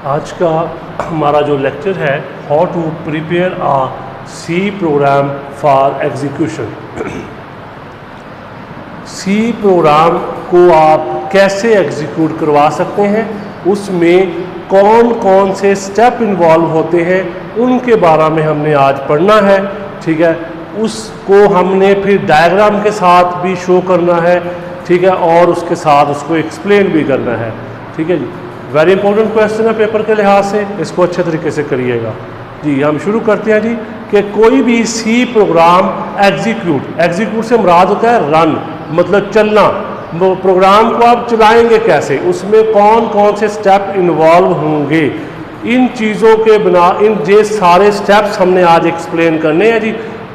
आज का हमारा जो लेक्चर है how to prepare a C program for execution. C program को आप कैसे एग्जीक्यूट करवा सकते हैं, उसमें कौन कौन से स्टेप इन्वॉल्व होते हैं, उनके बारे में हमने आज पढ़ना है। ठीक है, उसको हमने फिर डायग्राम के साथ भी शो करना है। ठीक है, और उसके साथ उसको एक्सप्लेन भी करना है। ठीक है जी, वेरी इंपॉर्टेंट क्वेश्चन है पेपर के लिहाज से, इसको अच्छे तरीके से करिएगा। जी हम शुरू करते हैं जी कि कोई भी सी प्रोग्राम एग्जीक्यूट से मुराद होता है रन, मतलब चलना। वो प्रोग्राम को आप चलाएंगे कैसे, उसमें कौन कौन से स्टेप इन्वॉल्व होंगे, इन चीज़ों के बिना ये सारे स्टेप्स हमने आज एक्सप्लेन करने हैं जी।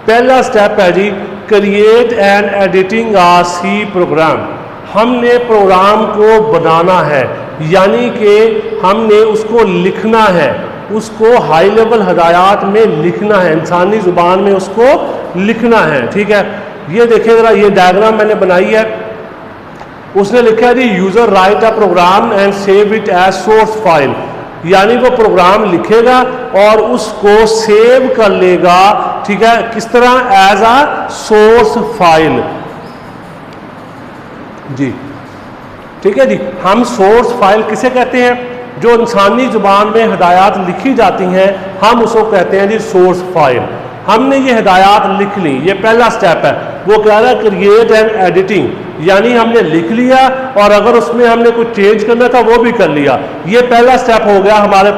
पहला स्टेप है जी create and editing a C program. हमने प्रोग्राम को बनाना है, यानी कि हमने उसको लिखना है, उसको हाई लेवल हदायत में लिखना है, इंसानी ज़ुबान में उसको लिखना है। ठीक है, ये देखिए ज़रा, ये डायग्राम मैंने बनाई है। उसने लिखा है जी user write a program and save it as source file, यानी वो प्रोग्राम लिखेगा और उसको सेव कर लेगा। ठीक है, किस तरह, एज अ सोर्स फाइल। जी ठीक है जी, हम सोर्स फाइल किसे कहते हैं, जो इंसानी ज़ुबान में हिदायत लिखी जाती हैं, हम उसको कहते हैं जी सोर्स फाइल। हमने ये हिदायत लिख ली, ये पहला स्टेप है। वो कह रहा है क्रिएट एंड एडिटिंग, यानी हमने लिख लिया और अगर उसमें हमने कुछ चेंज करना था वो भी कर लिया। ये पहला स्टेप हो गया हमारे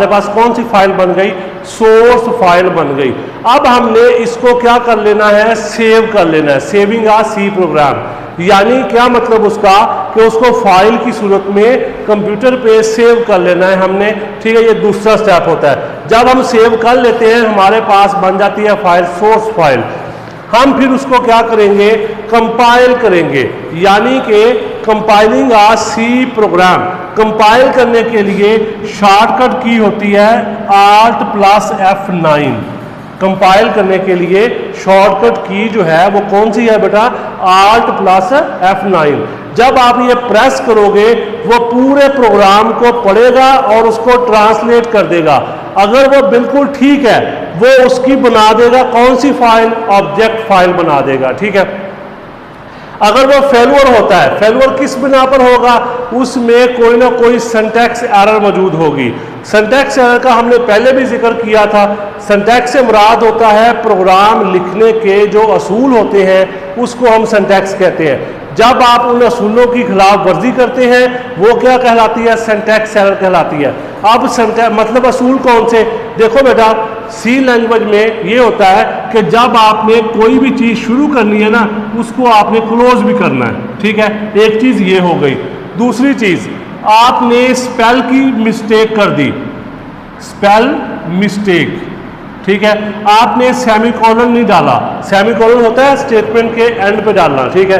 पास कौन सी फाइल बन गई, सोर्स फाइल बन गई। अब हमने इसको क्या कर लेना है, सेव कर लेना है, सेविंग आ सी प्रोग्राम। यानी क्या मतलब उसका, कि उसको फाइल की सूरत में कंप्यूटर पे सेव कर लेना है हमने। ठीक है, ये दूसरा स्टेप होता है। जब हम सेव कर लेते हैं हमारे पास बन जाती है फाइल सोर्स फाइल। हम फिर उसको क्या करेंगे, कंपाइल करेंगे, यानी कि कंपाइलिंग आ सी प्रोग्राम। कंपाइल करने के लिए शॉर्टकट की होती है Alt+F9। कंपाइल करने के लिए शॉर्टकट की जो है वो कौन सी है बेटा, Alt+F9। जब आप ये प्रेस करोगे वो पूरे प्रोग्राम को पढ़ेगा और उसको ट्रांसलेट कर देगा। अगर वो बिल्कुल ठीक है वो उसकी बना देगा कौन सी फाइल, ऑब्जेक्ट फाइल बना देगा। ठीक है, अगर वो फेलुअर होता है, फेलुअर किस बिना पर होगा, उसमें कोई ना कोई सिंटैक्स एरर मौजूद होगी। सिंटैक्स एरर का हमने पहले भी जिक्र किया था। सिंटैक्स से मुराद होता है प्रोग्राम लिखने के जो असूल होते हैं, उसको हम सिंटैक्स कहते हैं। जब आप उन असूलों की खिलाफ वर्जी करते हैं वो क्या कहलाती है, सिंटैक्स एरर कहलाती है। अब सिंटैक्स मतलब असूल कौन से, देखो बेटा सी लैंग्वेज में ये होता है कि जब आपने कोई भी चीज़ शुरू करनी है ना, उसको आपने क्लोज भी करना है। ठीक है, एक चीज़ ये हो गई। दूसरी चीज़, आपने स्पेल की मिस्टेक कर दी, स्पेल मिस्टेक। ठीक है, आपने सेमीकोलन नहीं डाला, सेमीकोलन होता है स्टेटमेंट के एंड पे डालना। ठीक है,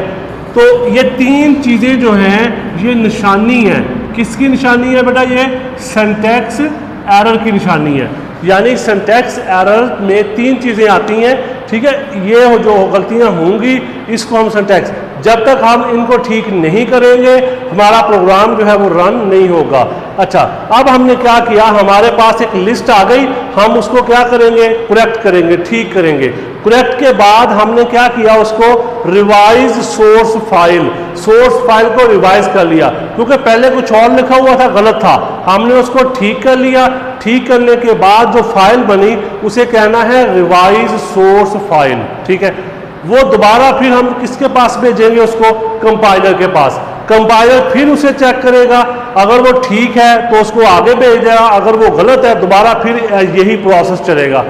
तो ये तीन चीज़ें जो हैं ये निशानी है, किसकी निशानी है बेटा, ये सिंटैक्स एरर की निशानी है। यानी सिंटैक्स एरर में तीन चीज़ें आती हैं। ठीक है, ये जो गलतियां होंगी इसको हम सिंटैक्स, जब तक हम इनको ठीक नहीं करेंगे हमारा प्रोग्राम जो है वो रन नहीं होगा। अच्छा, अब हमने क्या किया, हमारे पास एक लिस्ट आ गई, हम उसको क्या करेंगे, करेक्ट करेंगे, ठीक करेंगे। करेक्ट के बाद हमने क्या किया, उसको रिवाइज सोर्स फाइल को रिवाइज कर लिया, क्योंकि पहले कुछ और लिखा हुआ था, गलत था। हमने उसको ठीक कर लिया। ठीक करने के बाद जो फाइल बनी उसे कहना है रिवाइज सोर्स फाइल। ठीक है, वो दोबारा फिर हम किसके पास भेजेंगे, उसको कंपाइलर के पास। कंपाइलर फिर उसे चेक करेगा, अगर वो ठीक है तो उसको आगे भेज देगा, अगर वो गलत है दोबारा फिर यही प्रोसेस चलेगा।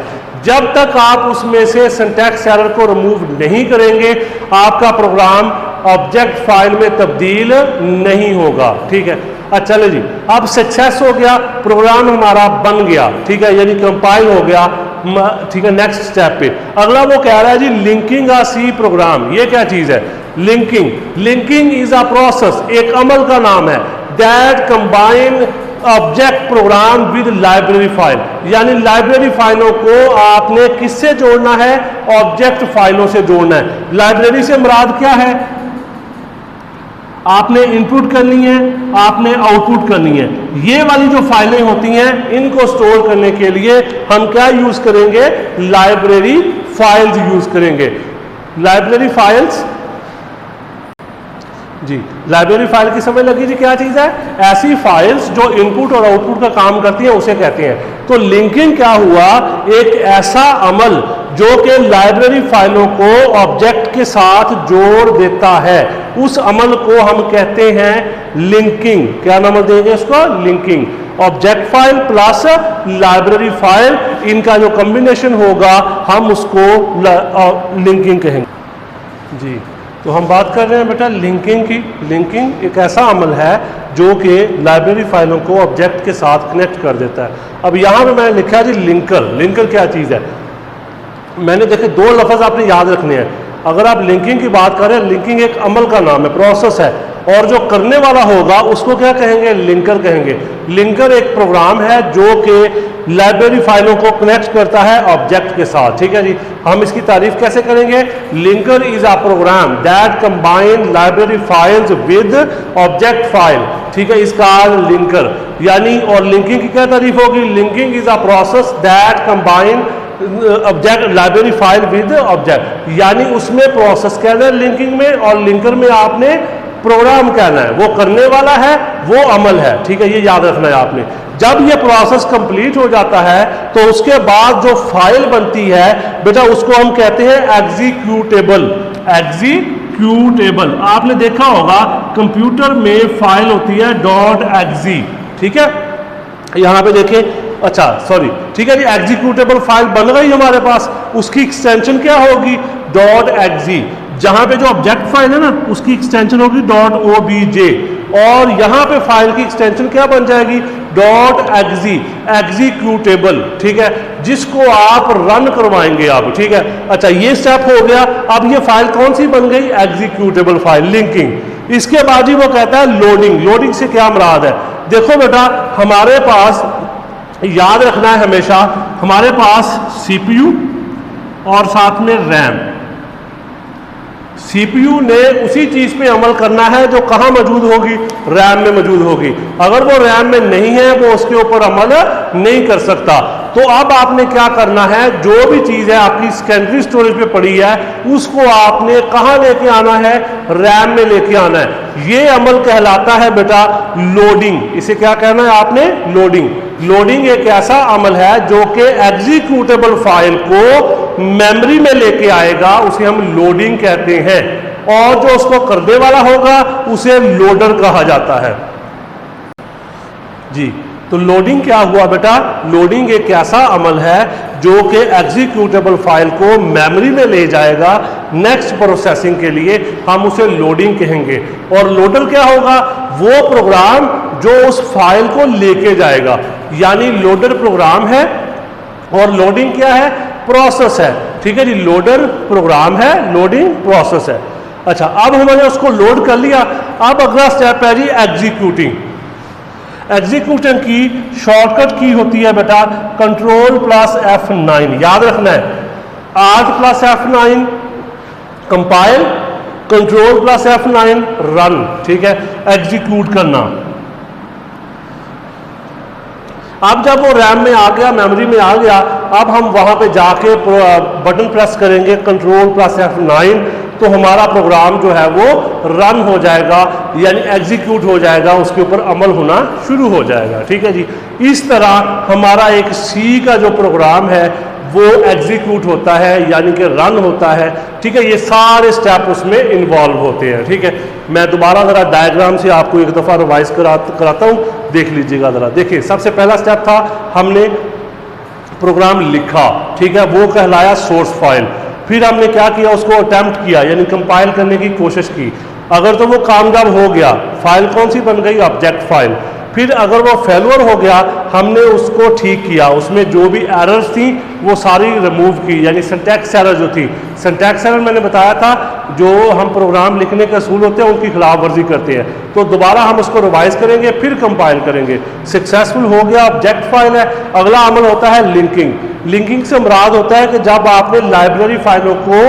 जब तक आप उसमें से सिंटैक्स एरर को रिमूव नहीं करेंगे आपका प्रोग्राम ऑब्जेक्ट फाइल में तब्दील नहीं होगा। ठीक है, अच्छा चले जी, अब सक्सेस हो गया, प्रोग्राम हमारा बन गया। ठीक है, यानी कंपाइल हो गया। ठीक है, नेक्स्ट स्टेप पे अगला वो कह रहा है जी लिंकिंग आ सी प्रोग्राम। ये क्या चीज़ है, लिंकिंग इज अ प्रोसेस, एक अमल का नाम है, that combine object program with library file. यानी लाइब्रेरी फाइलों को आपने किससे जोड़ना है, ऑब्जेक्ट फाइलों से जोड़ना है। लाइब्रेरी से मुराद क्या है, आपने इनपुट करनी है, आपने आउटपुट करनी है। ये वाली जो फाइलें होती हैं इनको स्टोर करने के लिए हम क्या यूज करेंगे, लाइब्रेरी फाइल्स यूज करेंगे। लाइब्रेरी फाइल्स, जी लाइब्रेरी फाइल की समझ लगी जी क्या चीज है, ऐसी फाइल्स जो इनपुट और आउटपुट का काम करती हैं उसे कहते हैं। तो लिंकिंग क्या हुआ, एक ऐसा अमल जो कि लाइब्रेरी फाइलों को ऑब्जेक्ट के साथ जोड़ देता है, उस अमल को हम कहते हैं लिंकिंग। क्या नाम देंगे इसको, linking. Object file plus library file, इनका जो कॉम्बिनेशन होगा हम उसको लिंकिंग कहेंगे। जी तो हम बात कर रहे हैं बेटा लिंकिंग की। लिंकिंग एक ऐसा अमल है जो कि लाइब्रेरी फाइलों को ऑब्जेक्ट के साथ कनेक्ट कर देता है। अब यहाँ पे मैंने लिखा है जी लिंकर। लिंकर क्या चीज़ है, मैंने देखे दो लफ्ज़ आपने याद रखने हैं। अगर आप लिंकिंग की बात करें, लिंकिंग एक अमल का नाम है, प्रोसेस है, और जो करने वाला होगा उसको क्या कहेंगे, लिंकर कहेंगे। लिंकर एक प्रोग्राम है जो कि लाइब्रेरी फाइलों को कनेक्ट करता है ऑब्जेक्ट के साथ। ठीक है जी, हम इसकी तारीफ कैसे करेंगे, linker is a program that combine library files with object file. ठीक है, इसका लिंकर यानी, और लिंकिंग की क्या तारीफ होगी, linking is a process that combine object library file with object, यानी उसमें प्रोसेस कहना है लिंकिंग में, और लिंकर में आपने प्रोग्राम कहना है, वो करने वाला है, वो अमल है। ठीक है, ये याद रखना है आपने। जब ये प्रोसेस कंप्लीट हो जाता है तो उसके बाद जो फाइल बनती है बेटा उसको हम कहते हैं एग्जीक्यूटेबल। एग्जीक्यूटेबल आपने देखा होगा कंप्यूटर में फाइल होती है .exe। ठीक है, यहां पे देखें, अच्छा सॉरी, ठीक है जी, एग्जीक्यूटेबल फाइल बन गई हमारे पास, उसकी एक्सटेंशन क्या होगी, .exe। जहां पे जो ऑब्जेक्ट फाइल है ना उसकी एक्सटेंशन होगी .obj, और यहां पे फाइल की एक्सटेंशन क्या बन जाएगी, .exe, एग्जीक्यूटेबल। ठीक है, जिसको आप रन करवाएंगे आप। ठीक है, अच्छा ये स्टेप हो गया। अब ये फाइल कौन सी बन गई, एग्जीक्यूटेबल फाइल, लिंकिंग। इसके बाद ही वो कहता है लोडिंग। लोडिंग से क्या मुराद है, देखो बेटा हमारे पास याद रखना है हमेशा, हमारे पास सीपीयू और साथ में रैम। सीपीयू ने उसी चीज पे अमल करना है जो कहां मौजूद होगी, रैम में मौजूद होगी। अगर वो रैम में नहीं है वो उसके ऊपर अमल नहीं कर सकता। तो अब आपने क्या करना है, जो भी चीज है आपकी सेकेंडरी स्टोरेज पे पड़ी है उसको आपने कहां लेके आना है, रैम में लेके आना है। ये अमल कहलाता है बेटा लोडिंग। इसे क्या कहना है आपने, लोडिंग। लोडिंग एक ऐसा अमल है जो कि एग्जीक्यूटेबल फाइल को मेमोरी में लेके आएगा, उसे हम लोडिंग कहते हैं, और जो उसको करने वाला होगा उसे लोडर कहा जाता है। जी तो लोडिंग क्या हुआ बेटा, लोडिंग एक ऐसा अमल है जो कि एग्जीक्यूटेबल फाइल को मेमोरी में ले जाएगा नेक्स्ट प्रोसेसिंग के लिए, हम उसे लोडिंग कहेंगे। और लोडर क्या होगा, वो प्रोग्राम जो उस फाइल को लेके जाएगा, यानी लोडर प्रोग्राम है और लोडिंग क्या है, प्रोसेस है। ठीक है जी, लोडर प्रोग्राम है, लोडिंग प्रोसेस है। अच्छा अब हमने उसको लोड कर लिया, अब अगला स्टेप है जी एग्जीक्यूटिंग। एग्जीक्यूटिंग की शॉर्टकट की होती है बेटा कंट्रोल प्लस F9, याद रखना है, Alt plus F9 compile, control plus F9 run. ठीक है, एग्जीक्यूट करना। अब जब वो रैम में आ गया, मेमोरी में आ गया, अब हम वहां पे जाके बटन प्रेस करेंगे कंट्रोल प्लस F9, तो हमारा प्रोग्राम जो है वो रन हो जाएगा, यानी एग्जीक्यूट हो जाएगा, उसके ऊपर अमल होना शुरू हो जाएगा। ठीक है जी, इस तरह हमारा एक सी का जो प्रोग्राम है वो एग्जीक्यूट होता है, यानी कि रन होता है। ठीक है, ये सारे स्टेप उसमें इन्वॉल्व होते हैं। ठीक है, मैं दोबारा ज़रा डायग्राम से आपको एक दफ़ा रिवाइज कराता हूँ, देख लीजिएगा ज़रा। देखिए सबसे पहला स्टेप था, हमने प्रोग्राम लिखा, ठीक है, वो कहलाया सोर्स फाइल। फिर हमने क्या किया, उसको अटेम्प्ट किया, यानी कंपाइल करने की कोशिश की। अगर तो वो कामयाब हो गया, फाइल कौन सी बन गई, ऑब्जेक्ट फाइल। फिर अगर वो फेलुअर हो गया, हमने उसको ठीक किया, उसमें जो भी एरर्स थी वो सारी रिमूव की, यानी सिंटैक्स एरर जो थी। सिंटैक्स एरर मैंने बताया था जो हम प्रोग्राम लिखने के असूल होते हैं उनकी खिलाफ वर्जी करते हैं, तो दोबारा हम उसको रिवाइज करेंगे, फिर कंपाइल करेंगे। सक्सेसफुल हो गया, ऑब्जेक्ट फाइल है। अगला अमल होता है लिंकिंग। लिंकिंग से मुराद होता है कि जब आपने लाइब्रेरी फाइलों को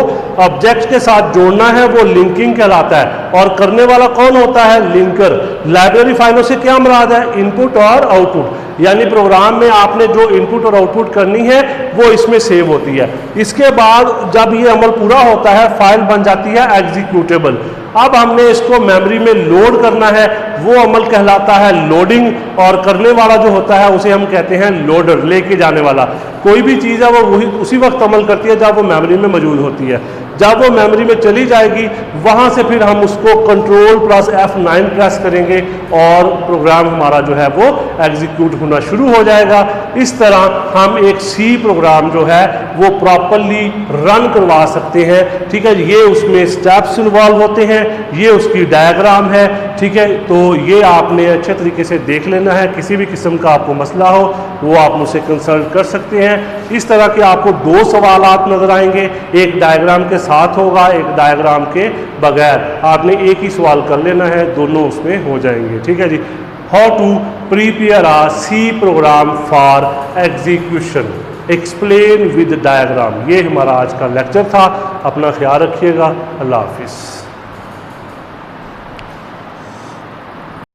ऑब्जेक्ट के साथ जोड़ना है, वो लिंकिंग कहलाता है। और करने वाला कौन होता है? लिंकर। लाइब्रेरी फाइलों से क्या मुराद है? इनपुट और आउटपुट, यानी प्रोग्राम में आपने जो इनपुट और आउटपुट करनी है वो इसमें सेव होती है। इसके बाद जब ये अमल पूरा होता है, फाइल बन जाती है एग्जीक्यूटेबल। अब हमने इसको मेमोरी में लोड करना है, वो अमल कहलाता है लोडिंग। और करने वाला जो होता है उसे हम कहते हैं लोडर, लेके जाने वाला। कोई भी चीज़ है वो वही उसी वक्त अमल करती है जब वो मेमोरी में मौजूद होती है। जब वो मेमोरी में चली जाएगी, वहाँ से फिर हम उसको कंट्रोल प्लस F9 प्रेस करेंगे और प्रोग्राम हमारा जो है वो एग्जीक्यूट होना शुरू हो जाएगा। इस तरह हम एक C प्रोग्राम जो है वो प्रॉपरली रन करवा सकते हैं। ठीक है, ये उसमें स्टेप्स इन्वॉल्व होते हैं, ये उसकी डायग्राम है। ठीक है, तो ये आपने अच्छे तरीके से देख लेना है। किसी भी किस्म का आपको मसला हो वो आप मुझसे कंसल्ट कर सकते हैं। इस तरह के आपको दो सवालात नजर आएंगे, एक डायग्राम के साथ होगा, एक डायग्राम के बगैर। आपने एक ही सवाल कर लेना है, दोनों उसमें हो जाएंगे। ठीक है जी। How to prepare a C program for execution, explain with diagram. ये हमारा आज का लेक्चर था। अपना ख्याल रखिएगा। अल्लाह हाफिज़।